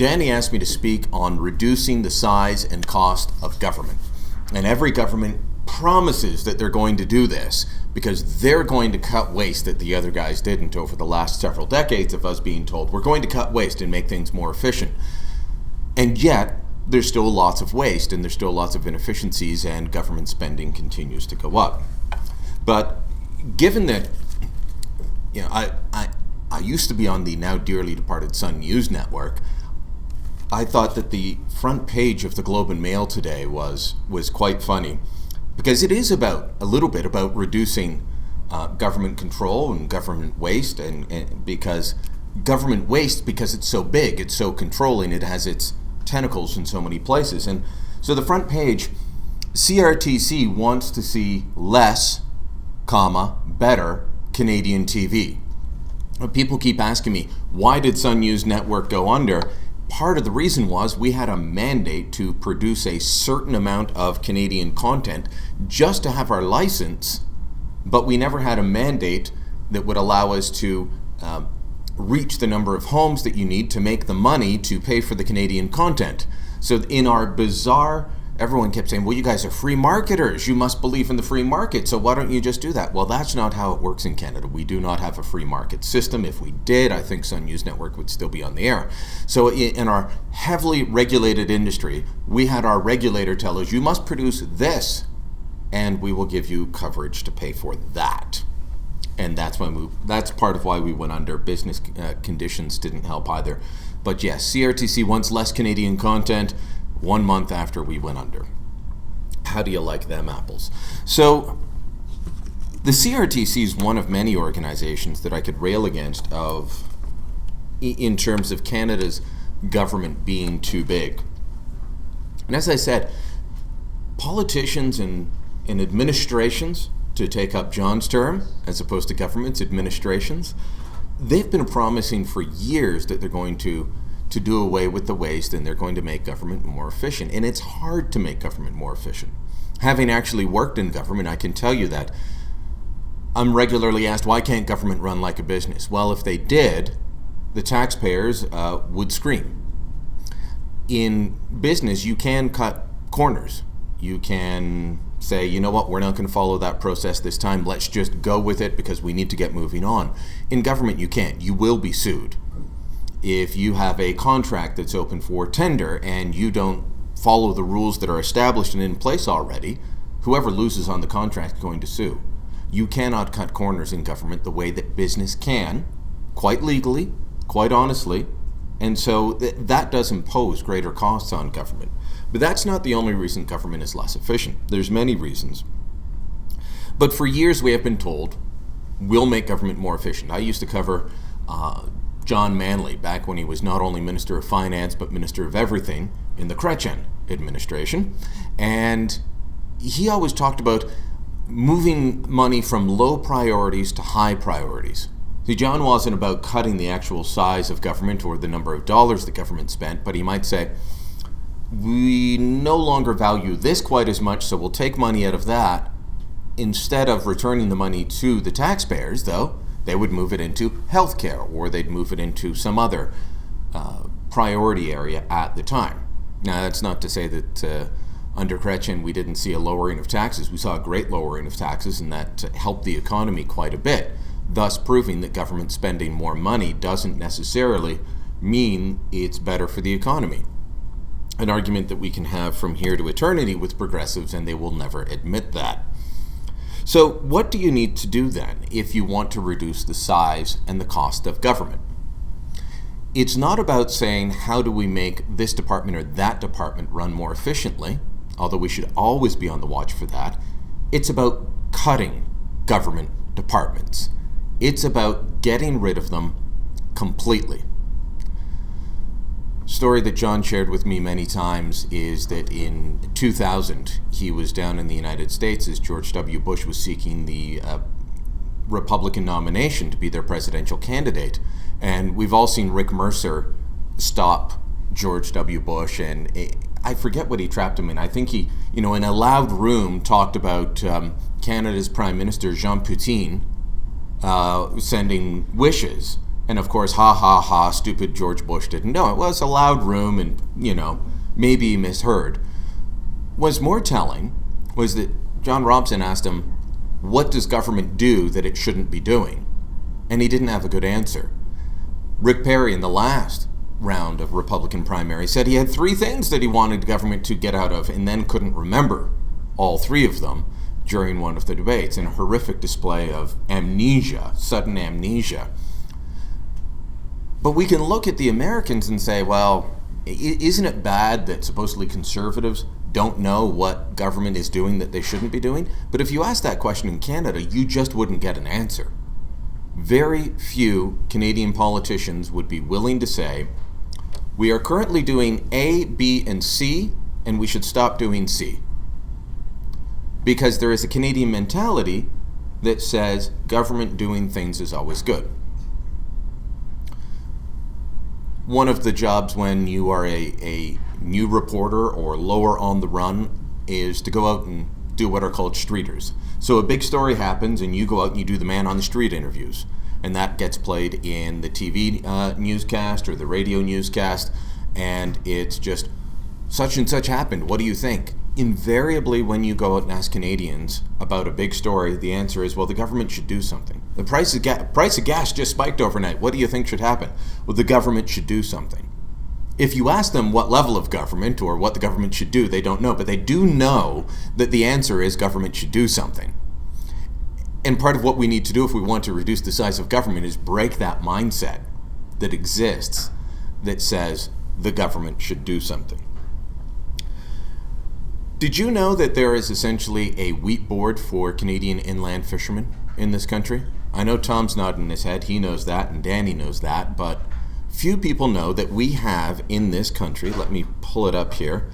Danny asked me to speak on reducing the size and cost of government. And every government promises that they're going to do this because they're going to cut waste that the other guys didn't over the last several decades of us being told we're going to cut waste and make things more efficient. And yet, there's still lots of waste and there's still lots of inefficiencies, and government spending continues to go up. But given that, I used to be on the now dearly departed Sun News Network, I thought that the front page of the Globe and Mail today was quite funny, because it is a little bit about reducing government control and government waste, and because government waste, because it's so big, it's so controlling, it has its tentacles in so many places. And so the front page, CRTC wants to see less, better Canadian TV. People keep asking me, why did Sun News Network go under? Part of the reason was we had a mandate to produce a certain amount of Canadian content just to have our license, but we never had a mandate that would allow us to reach the number of homes that you need to make the money to pay for the Canadian content. So in our bizarre, everyone kept saying, well, you guys are free marketers. You must believe in the free market, so why don't you just do that? Well, that's not how it works in Canada. We do not have a free market system. If we did, I think Sun News Network would still be on the air. So in our heavily regulated industry, we had our regulator tell us, you must produce this, and we will give you coverage to pay for that. And that's part of why we went under. Business conditions didn't help either. But yes, CRTC wants less Canadian content 1 month after we went under. How do you like them apples? So the CRTC is one of many organizations that I could rail against in terms of Canada's government being too big. And as I said, politicians and administrations, to take up John's term, as opposed to governments, administrations, they've been promising for years that they're going to do away with the waste and they're going to make government more efficient. And it's hard to make government more efficient. Having actually worked in government, I can tell you that I'm regularly asked, why can't government run like a business? Well, if they did, the taxpayers would scream. In business, you can cut corners. You can say, you know what, we're not going to follow that process this time. Let's just go with it because we need to get moving on. In government, you can't. You will be sued. If you have a contract that's open for tender and you don't follow the rules that are established and in place already, whoever loses on the contract is going to sue. You cannot cut corners in government the way that business can, quite legally, quite honestly, and so that does impose greater costs on government. But that's not the only reason government is less efficient. There's many reasons. But for years we have been told, we'll make government more efficient. I used to cover John Manley back when he was not only Minister of Finance, but Minister of Everything in the Chrétien administration. And he always talked about moving money from low priorities to high priorities. See, John wasn't about cutting the actual size of government or the number of dollars the government spent, but he might say, we no longer value this quite as much, so we'll take money out of that. Instead of returning the money to the taxpayers, though, they would move it into healthcare, or they'd move it into some other priority area at the time. Now, that's not to say that under Chrétien we didn't see a lowering of taxes. We saw a great lowering of taxes, and that helped the economy quite a bit, thus proving that government spending more money doesn't necessarily mean it's better for the economy. An argument that we can have from here to eternity with progressives, and they will never admit that. So what do you need to do then if you want to reduce the size and the cost of government? It's not about saying, how do we make this department or that department run more efficiently, although we should always be on the watch for that. It's about cutting government departments. It's about getting rid of them completely. Story that John shared with me many times is that in 2000, he was down in the United States as George W. Bush was seeking the Republican nomination to be their presidential candidate. And we've all seen Rick Mercer stop George W. Bush, and I forget what he trapped him in. I think he, in a loud room, talked about Canada's Prime Minister, Jean Poutine, sending wishes. And of course, ha ha ha, stupid George Bush didn't know. It was a loud room and, maybe he misheard. What's more telling was that John Robson asked him, what does government do that it shouldn't be doing? And he didn't have a good answer. Rick Perry, in the last round of Republican primary, said he had 3 things that he wanted government to get out of and then couldn't remember all 3 of them during one of the debates, in a horrific display of amnesia, sudden amnesia. But we can look at the Americans and say, well, isn't it bad that supposedly conservatives don't know what government is doing that they shouldn't be doing? But if you ask that question in Canada, you just wouldn't get an answer. Very few Canadian politicians would be willing to say, we are currently doing A, B, and C, and we should stop doing C. Because there is a Canadian mentality that says government doing things is always good. One of the jobs when you are a new reporter or lower on the run is to go out and do what are called streeters. So a big story happens and you go out and you do the man on the street interviews. And that gets played in the TV newscast or the radio newscast. And it's just, such and such happened. What do you think? Invariably, when you go out and ask Canadians about a big story, the answer is, well, the government should do something. The price of gas just spiked overnight. What do you think should happen? Well, the government should do something. If you ask them what level of government or what the government should do, they don't know. But they do know that the answer is government should do something. And part of what we need to do if we want to reduce the size of government is break that mindset that exists that says the government should do something. Did you know that there is essentially a wheat board for Canadian inland fishermen in this country? I know Tom's nodding his head, he knows that, and Danny knows that, but few people know that we have in this country, let me pull it up here,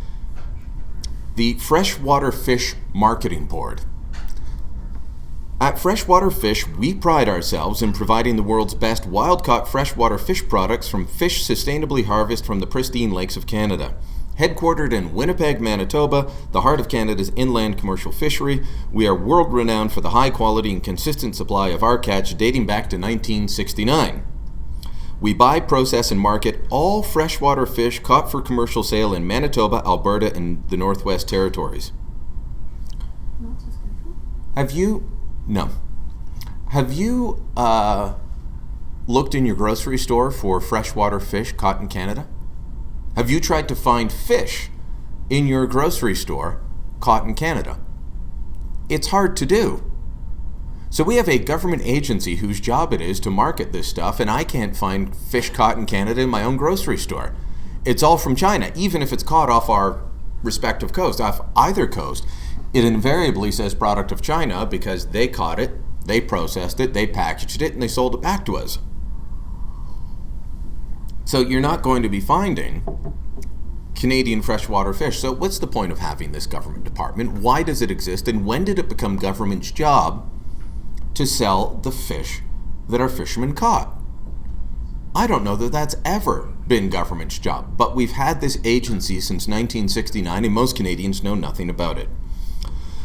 the Freshwater Fish Marketing Board. At Freshwater Fish, we pride ourselves in providing the world's best wild-caught freshwater fish products from fish sustainably harvested from the pristine lakes of Canada. Headquartered in Winnipeg, Manitoba, the heart of Canada's inland commercial fishery, we are world-renowned for the high quality and consistent supply of our catch dating back to 1969. We buy, process, and market all freshwater fish caught for commercial sale in Manitoba, Alberta, and the Northwest Territories. Have you looked in your grocery store for freshwater fish caught in Canada? Have you tried to find fish in your grocery store caught in Canada? It's hard to do. So we have a government agency whose job it is to market this stuff, and I can't find fish caught in Canada in my own grocery store. It's all from China, even if it's caught off our respective coast, off either coast. It invariably says product of China because they caught it, they processed it, they packaged it, and they sold it back to us. So you're not going to be finding Canadian freshwater fish. So what's the point of having this government department? Why does it exist? And when did it become government's job to sell the fish that our fishermen caught? I don't know that that's ever been government's job, but we've had this agency since 1969 and most Canadians know nothing about it.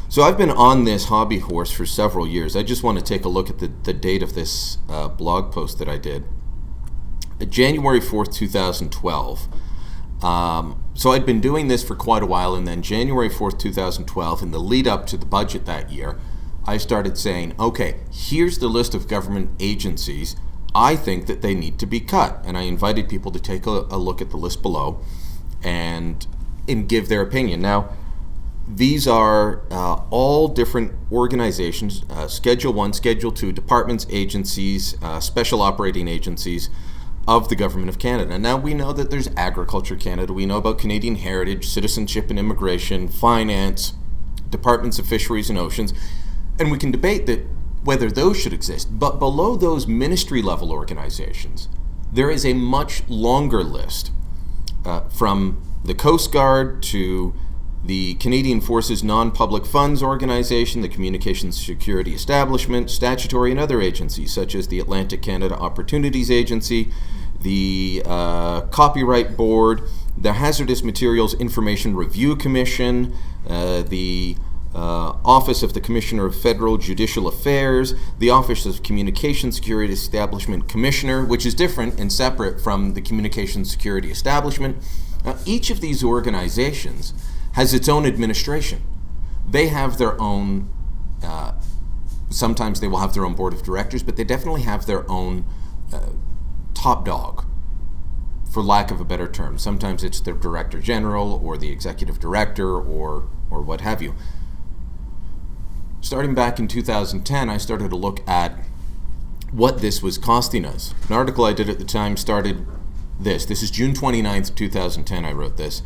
So I've been on this hobby horse for several years. I just want to take a look at the date of this blog post that I did. January 4th, 2012. So I'd been doing this for quite a while, and then January 4th, 2012, in the lead up to the budget that year, I started saying, okay, here's the list of government agencies I think that they need to be cut. And I invited people to take a look at the list below and give their opinion. Now, these are all different organizations, Schedule 1, Schedule 2, departments, agencies, special operating agencies of the Government of Canada. Now, we know that there's Agriculture Canada, we know about Canadian Heritage, Citizenship and Immigration, Finance, Departments of Fisheries and Oceans, and we can debate that whether those should exist. But below those ministry-level organizations, there is a much longer list, from the Coast Guard to the Canadian Forces Non-Public Funds Organization, the Communications Security Establishment, statutory and other agencies such as the Atlantic Canada Opportunities Agency, the Copyright Board, the Hazardous Materials Information Review Commission, the Office of the Commissioner of Federal Judicial Affairs, the Office of Communication Security Establishment Commissioner, which is different and separate from the Communication Security Establishment. Each of these organizations has its own administration. They have their own, sometimes they will have their own board of directors, but they definitely have their own top dog, for lack of a better term. Sometimes it's the director general or the executive director or what have you. Starting back in 2010, I started to look at what this was costing us. An article I did at the time started this. This is June 29th, 2010, I wrote this.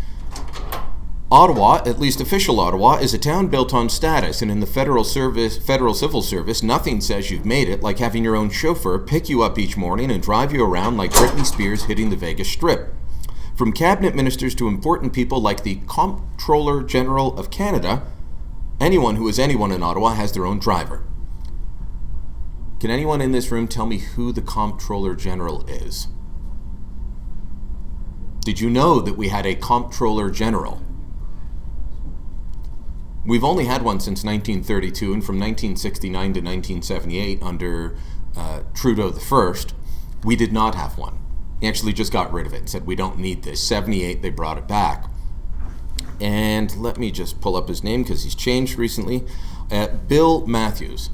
Ottawa, at least official Ottawa, is a town built on status, and in the federal civil service, nothing says you've made it like having your own chauffeur pick you up each morning and drive you around like Britney Spears hitting the Vegas Strip. From cabinet ministers to important people like the Comptroller General of Canada, anyone who is anyone in Ottawa has their own driver. Can anyone in this room tell me who the Comptroller General is? Did you know that we had a Comptroller General? We've only had one since 1932, and from 1969 to 1978 under Trudeau the First, we did not have one. He actually just got rid of it and said, we don't need this. 78, they brought it back. And let me just pull up his name because he's changed recently. Bill Matthews.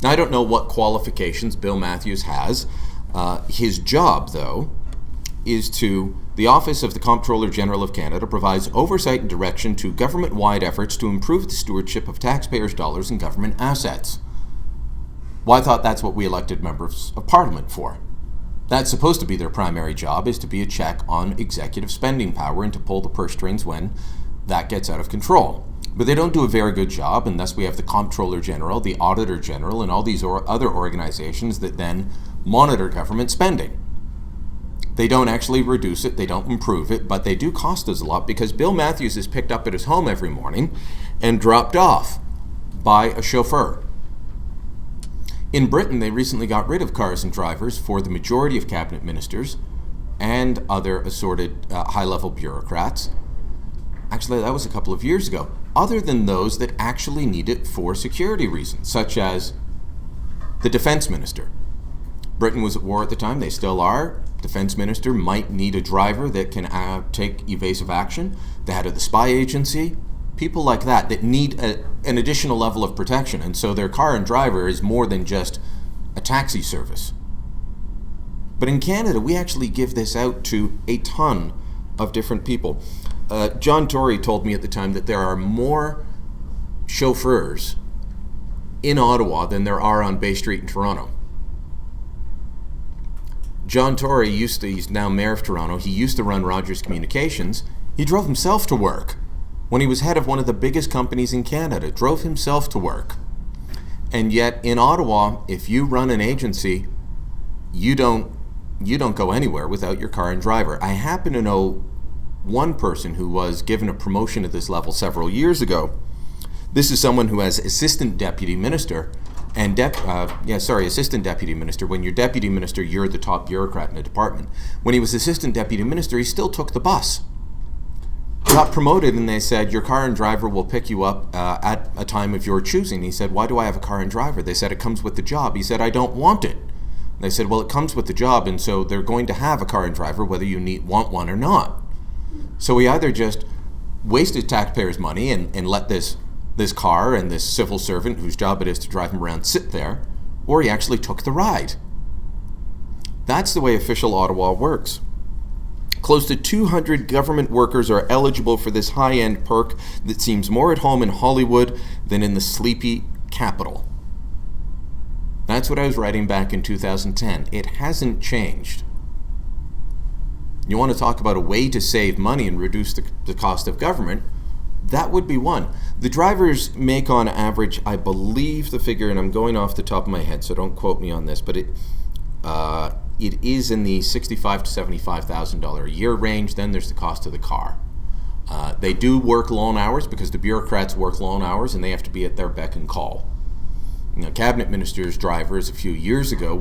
Now, I don't know what qualifications Bill Matthews has. His job, though, is the Office of the Comptroller General of Canada provides oversight and direction to government-wide efforts to improve the stewardship of taxpayers' dollars and government assets. Well, I thought that's what we elected members of Parliament for. That's supposed to be their primary job, is to be a check on executive spending power and to pull the purse strings when that gets out of control. But they don't do a very good job, and thus we have the Comptroller General, the Auditor General, and all these other organizations that then monitor government spending. They don't actually reduce it, they don't improve it, but they do cost us a lot because Bill Matthews is picked up at his home every morning and dropped off by a chauffeur. In Britain, they recently got rid of cars and drivers for the majority of cabinet ministers and other assorted high-level bureaucrats. Actually, that was a couple of years ago. Other than those that actually need it for security reasons, such as the defense minister. Britain was at war at the time, they still are. Defense minister might need a driver that can take evasive action. The head of the spy agency, people like that need an additional level of protection. And so their car and driver is more than just a taxi service. But in Canada, we actually give this out to a ton of different people. John Tory told me at the time that there are more chauffeurs in Ottawa than there are on Bay Street in Toronto. John Tory he's now mayor of Toronto, he used to run Rogers Communications. He drove himself to work. When he was head of one of the biggest companies in Canada, drove himself to work. And yet in Ottawa, if you run an agency, you don't go anywhere without your car and driver. I happen to know one person who was given a promotion at this level several years ago. This is someone who has assistant deputy minister and assistant deputy minister. When you're deputy minister, you're the top bureaucrat in a department. When he was assistant deputy minister, he still took the bus. Got promoted, and they said, your car and driver will pick you up at a time of your choosing. He said, why do I have a car and driver? They said, it comes with the job. He said, I don't want it. They said, well, it comes with the job, and so they're going to have a car and driver whether you want one or not. So he either just wasted taxpayers' money and let this car and this civil servant whose job it is to drive him around sit there, or he actually took the ride. That's the way official Ottawa works. Close to 200 government workers are eligible for this high-end perk that seems more at home in Hollywood than in the sleepy capital. That's what I was writing back in 2010. It hasn't changed. You want to talk about a way to save money and reduce the cost of government? That would be one. The drivers make on average, I believe the figure, and I'm going off the top of my head, so don't quote me on this, but it is in the $65,000 to $75,000 a year range. Then there's the cost of the car. They do work long hours because the bureaucrats work long hours and they have to be at their beck and call. Cabinet ministers' drivers a few years ago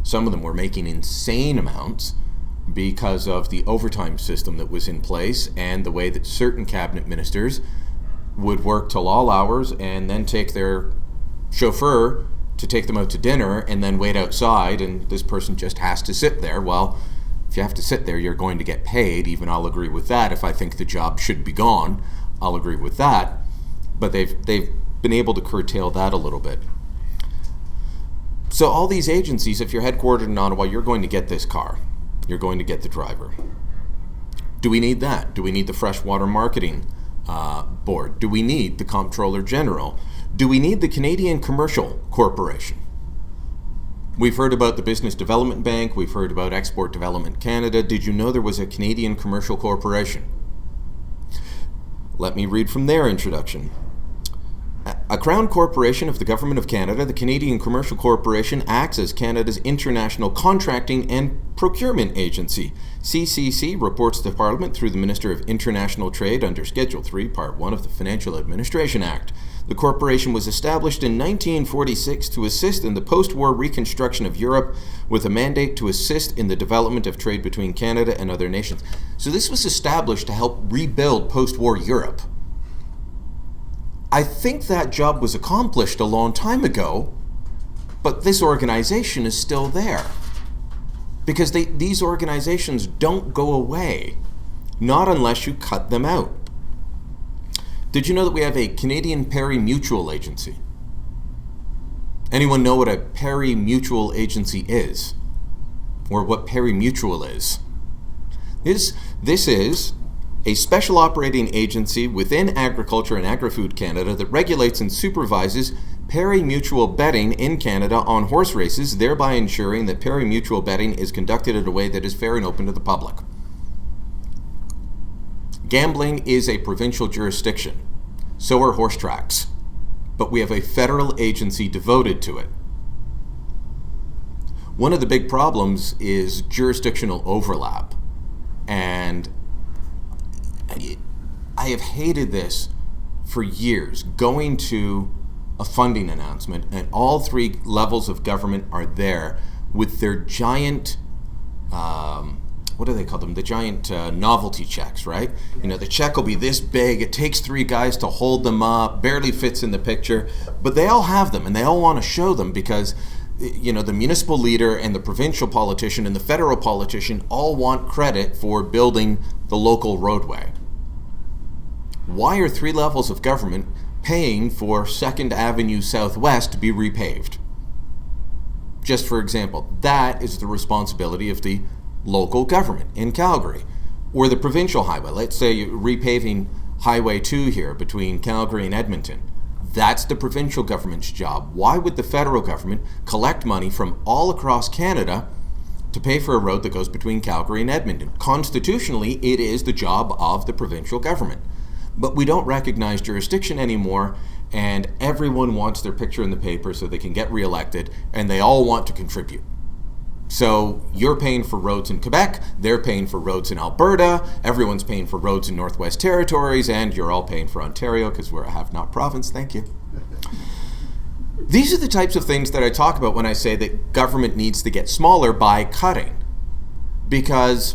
some of them were making insane amounts because of the overtime system that was in place and the way that certain cabinet ministers would work till all hours and then take their chauffeur to take them out to dinner and then wait outside, and this person just has to sit there. Well, if you have to sit there, you're going to get paid. Even I'll agree with that. If I think the job should be gone, I'll agree with that. But they've been able to curtail that a little bit. So all these agencies, if you're headquartered in Ottawa, you're going to get this car. You're going to get the driver. Do we need that? Do we need the Freshwater Marketing Board? Do we need the Comptroller General? Do we need the Canadian Commercial Corporation? We've heard about the Business Development Bank. We've heard about Export Development Canada. Did you know there was a Canadian Commercial Corporation? Let me read from their introduction. A crown corporation of the Government of Canada, the Canadian Commercial Corporation acts as Canada's international contracting and procurement agency. CCC reports to Parliament through the Minister of International Trade under Schedule 3, Part 1 of the Financial Administration Act. The corporation was established in 1946 to assist in the post-war reconstruction of Europe with a mandate to assist in the development of trade between Canada and other nations. So this was established to help rebuild post-war Europe. I think that job was accomplished a long time ago, but this organization is still there. Because these organizations don't go away, not unless you cut them out. Did you know that we have a Canadian Parimutuel agency? Anyone know what a Parimutuel agency is? Or what Parimutuel is? This is a special operating agency within Agriculture and Agri-Food Canada that regulates and supervises pari-mutuel betting in Canada on horse races, thereby ensuring that pari-mutuel betting is conducted in a way that is fair and open to the public. Gambling is a provincial jurisdiction. So are horse tracks. But we have a federal agency devoted to it. One of the big problems is jurisdictional overlap. And I have hated this for years, going to a funding announcement and all three levels of government are there with their giant, what do they call them? The giant novelty checks, right? You know, the check will be this big, it takes three guys to hold them up, barely fits in the picture, but they all have them and they all want to show them because, you know, the municipal leader and the provincial politician and the federal politician all want credit for building the local roadway. Why are three levels of government paying for 2nd Avenue Southwest to be repaved? Just for example, that is the responsibility of the local government in Calgary. Or the provincial highway. Let's say you're repaving Highway 2 here between Calgary and Edmonton. That's the provincial government's job. Why would the federal government collect money from all across Canada to pay for a road that goes between Calgary and Edmonton? Constitutionally, it is the job of the provincial government. But we don't recognize jurisdiction anymore, and everyone wants their picture in the paper so they can get reelected, and they all want to contribute. So you're paying for roads in Quebec, they're paying for roads in Alberta, everyone's paying for roads in Northwest Territories, and you're all paying for Ontario because we're a have-not province. Thank you. These are the types of things that I talk about when I say that government needs to get smaller by cutting. Because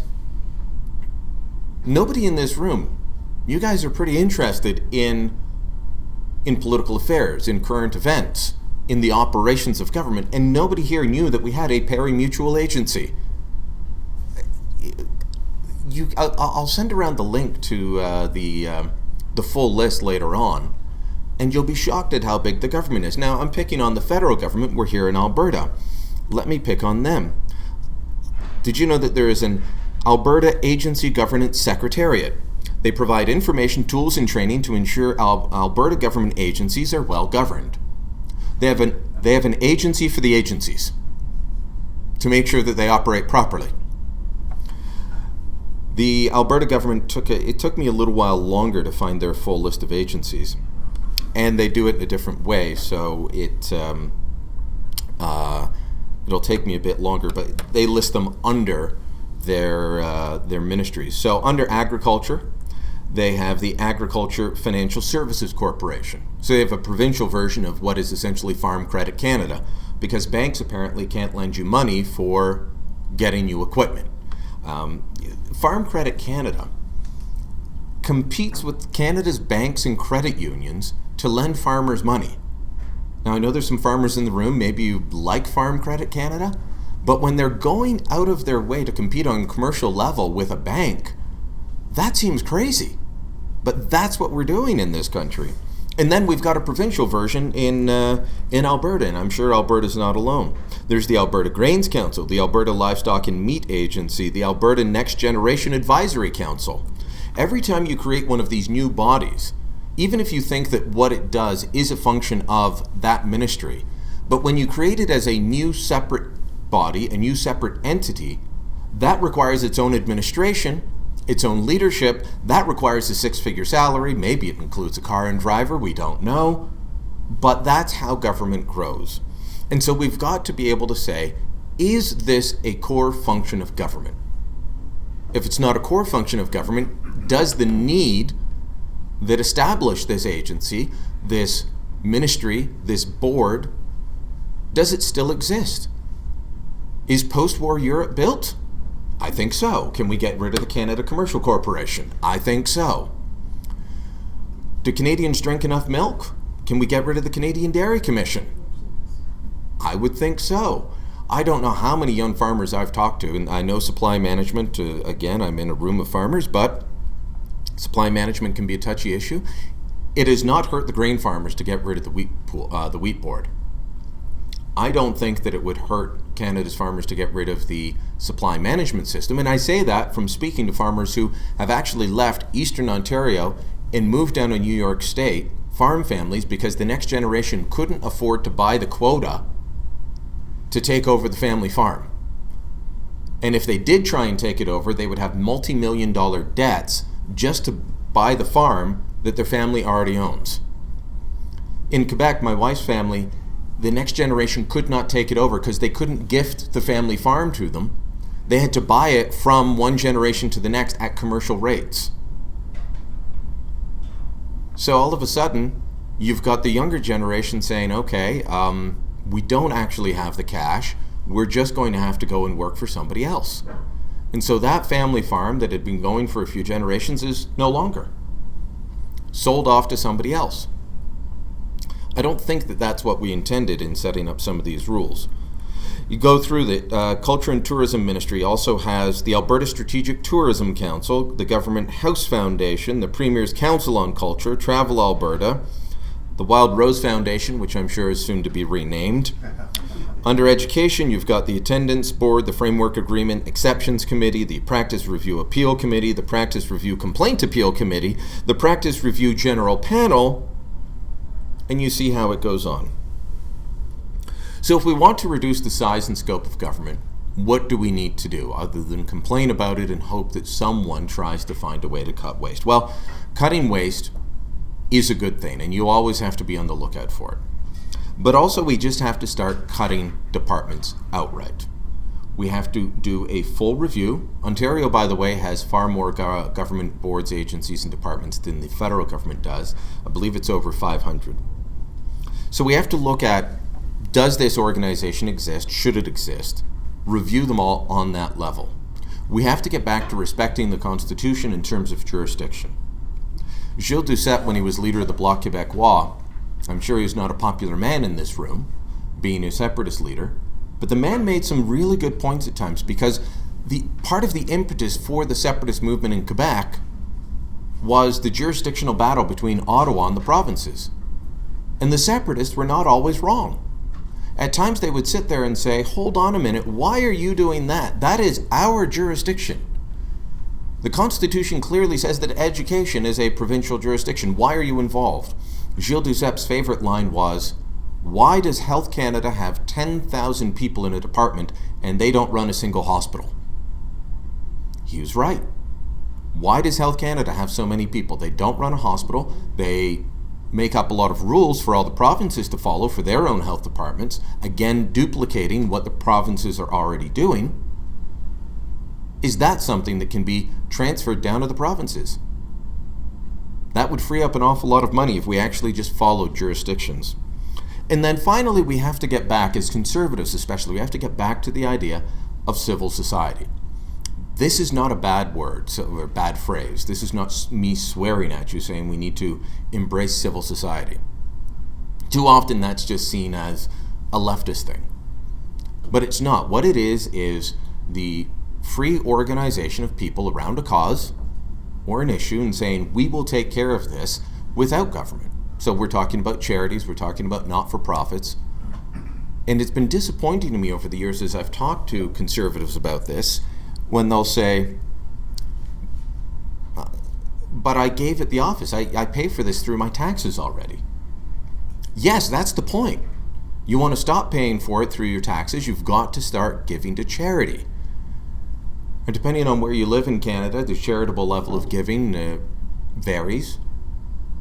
nobody in this room, you guys are pretty interested in political affairs, in current events, in the operations of government, and nobody here knew that we had a pari-mutuel agency. I'll send around the link to the full list later on, and you'll be shocked at how big the government is. Now, I'm picking on the federal government. We're here in Alberta. Let me pick on them. Did you know that there is an Alberta Agency Governance Secretariat? They provide information, tools, and training to ensure Alberta government agencies are well governed. They have an agency for the agencies to make sure that they operate properly. The Alberta government it took me a little while longer to find their full list of agencies, and they do it in a different way, so it'll take me a bit longer, but they list them under their ministries. So under agriculture, they have the Agriculture Financial Services Corporation. So they have a provincial version of what is essentially Farm Credit Canada, because banks apparently can't lend you money for getting you equipment. Farm Credit Canada competes with Canada's banks and credit unions to lend farmers money. Now, I know there's some farmers in the room, maybe you like Farm Credit Canada, but when they're going out of their way to compete on a commercial level with a bank, that seems crazy. But that's what we're doing in this country. And then we've got a provincial version in Alberta, and I'm sure Alberta's not alone. There's the Alberta Grains Council, the Alberta Livestock and Meat Agency, the Alberta Next Generation Advisory Council. Every time you create one of these new bodies, even if you think that what it does is a function of that ministry, but when you create it as a new separate body, a new separate entity, that requires its own administration, its own leadership, that requires a six-figure salary, maybe it includes a car and driver, we don't know, but that's how government grows. And so we've got to be able to say, is this a core function of government? If it's not a core function of government, does the need that established this agency, this ministry, this board, does it still exist? Is post-war Europe built? I think so. Can we get rid of the Canada Commercial Corporation? I think so. Do Canadians drink enough milk? Can we get rid of the Canadian Dairy Commission? I would think so. I don't know how many young farmers I've talked to, and I know supply management, again, I'm in a room of farmers, but supply management can be a touchy issue. It has not hurt the grain farmers to get rid of the wheat board. I don't think that it would hurt Canada's farmers to get rid of the supply management system. And I say that from speaking to farmers who have actually left Eastern Ontario and moved down to New York State, farm families, because the next generation couldn't afford to buy the quota to take over the family farm. And if they did try and take it over, they would have multi-million-dollar debts just to buy the farm that their family already owns. In Quebec, my wife's family, the next generation could not take it over because they couldn't gift the family farm to them. They had to buy it from one generation to the next at commercial rates. So all of a sudden, you've got the younger generation saying, okay, we don't actually have the cash. We're just going to have to go and work for somebody else. And so that family farm that had been going for a few generations is no longer. Sold off to somebody else. I don't think that that's what we intended in setting up some of these rules. You go through the Culture and Tourism Ministry also has the Alberta Strategic Tourism Council, the Government House Foundation, the Premier's Council on Culture, Travel Alberta, the Wild Rose Foundation, which I'm sure is soon to be renamed. Under Education, you've got the Attendance Board, the Framework Agreement Exceptions Committee, the Practice Review Appeal Committee, the Practice Review Complaint Appeal Committee, the Practice Review General Panel, and you see how it goes on. So if we want to reduce the size and scope of government, what do we need to do other than complain about it and hope that someone tries to find a way to cut waste? Well, cutting waste is a good thing, and you always have to be on the lookout for it. But also we just have to start cutting departments outright. We have to do a full review. Ontario, by the way, has far more government boards, agencies, and departments than the federal government does. I believe it's over 500. So we have to look at, does this organization exist? Should it exist? Review them all on that level. We have to get back to respecting the Constitution in terms of jurisdiction. Gilles Duceppe, when he was leader of the Bloc Québécois, I'm sure he's not a popular man in this room, being a separatist leader, but the man made some really good points at times, because the part of the impetus for the separatist movement in Quebec was the jurisdictional battle between Ottawa and the provinces. And the separatists were not always wrong. At times they would sit there and say, hold on a minute, why are you doing that? That is our jurisdiction. The Constitution clearly says that education is a provincial jurisdiction. Why are you involved? Gilles Duceppe's favorite line was, why does Health Canada have 10,000 people in a department and they don't run a single hospital? He was right. Why does Health Canada have so many people? They don't run a hospital. They make up a lot of rules for all the provinces to follow for their own health departments, again duplicating what the provinces are already doing. Is that something that can be transferred down to the provinces? That would free up an awful lot of money if we actually just followed jurisdictions. And then finally, we have to get back, as conservatives especially, we have to get back to the idea of civil society. This is not a bad word or bad phrase. This is not me swearing at you saying we need to embrace civil society. Too often that's just seen as a leftist thing. But it's not. What it is the free organization of people around a cause or an issue and saying, we will take care of this without government. So we're talking about charities, we're talking about not-for-profits. And it's been disappointing to me over the years as I've talked to conservatives about this, when they'll say, but I gave it the office. I pay for this through my taxes already. Yes, that's the point. You want to stop paying for it through your taxes, you've got to start giving to charity. And depending on where you live in Canada, the charitable level of giving varies.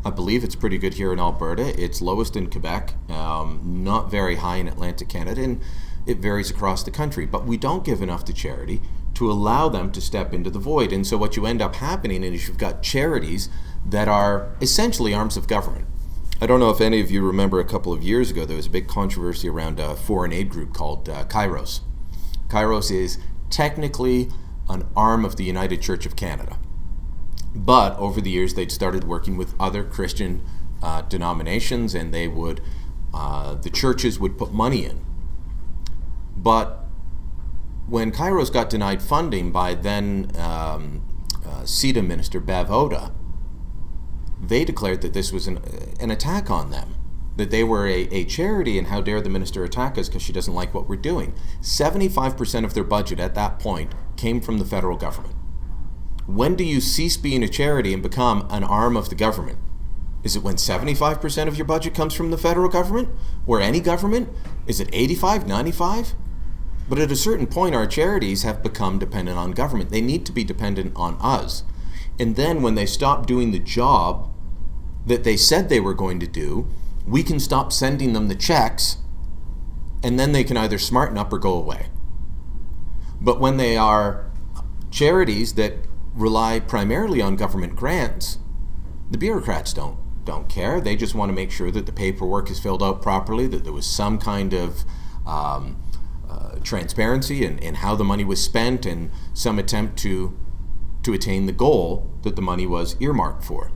I believe it's pretty good here in Alberta. It's lowest in Quebec, not very high in Atlantic Canada, and it varies across the country. But we don't give enough to charity to allow them to step into the void. And so what you end up happening is you've got charities that are essentially arms of government. I don't know if any of you remember a couple of years ago, there was a big controversy around a foreign aid group called Kairos. Kairos is technically an arm of the United Church of Canada. But over the years, they'd started working with other Christian denominations, and they would, the churches would put money in. But when Kairos got denied funding by then CETA Minister Bev Oda, they declared that this was an attack on them, that they were a charity, and how dare the minister attack us because she doesn't like what we're doing. 75% of their budget at that point came from the federal government. When do you cease being a charity and become an arm of the government? Is it when 75% of your budget comes from the federal government or any government? Is it 85, 95? But at a certain point, our charities have become dependent on government. They need to be dependent on us. And then when they stop doing the job that they said they were going to do, we can stop sending them the checks, and then they can either smarten up or go away. But when they are charities that rely primarily on government grants, the bureaucrats don't care. They just want to make sure that the paperwork is filled out properly, that there was some kind of transparency in how the money was spent, and some attempt to attain the goal that the money was earmarked for.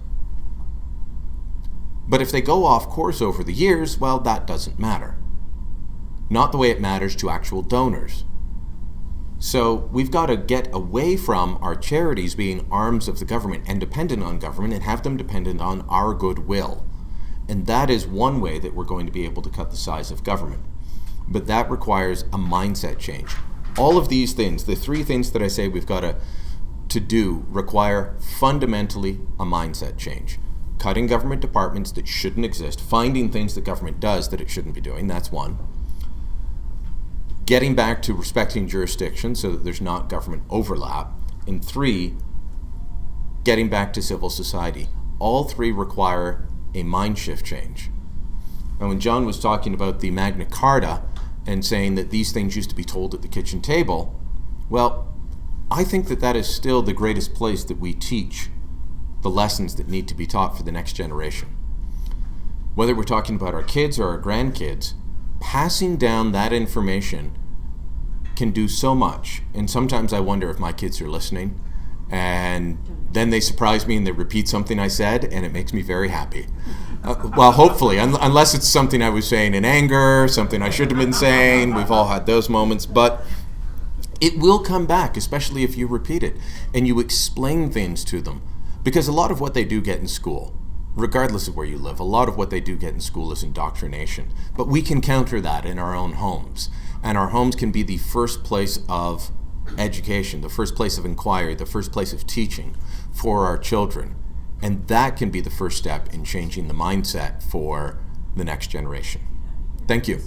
But if they go off course over the years, well, that doesn't matter. Not the way it matters to actual donors. So we've got to get away from our charities being arms of the government and dependent on government, and have them dependent on our goodwill. And that is one way that we're going to be able to cut the size of government. But that requires a mindset change. All of these things, the three things that I say we've got to do, require fundamentally a mindset change. Cutting government departments that shouldn't exist, finding things that government does that it shouldn't be doing, that's one. Getting back to respecting jurisdiction so that there's not government overlap. And three, getting back to civil society. All three require a mind shift change. And when John was talking about the Magna Carta and saying that these things used to be told at the kitchen table, well, I think that is still the greatest place that we teach the lessons that need to be taught for the next generation. Whether we're talking about our kids or our grandkids, passing down that information can do so much. And sometimes I wonder if my kids are listening, and then they surprise me and they repeat something I said, and it makes me very happy. Well, hopefully, unless it's something I was saying in anger, something I should have been saying. We've all had those moments, but it will come back, especially if you repeat it and you explain things to them. Because a lot of what they do get in school, regardless of where you live, a lot of what they do get in school is indoctrination. But we can counter that in our own homes. And our homes can be the first place of education, the first place of inquiry, the first place of teaching for our children. And that can be the first step in changing the mindset for the next generation. Thank you.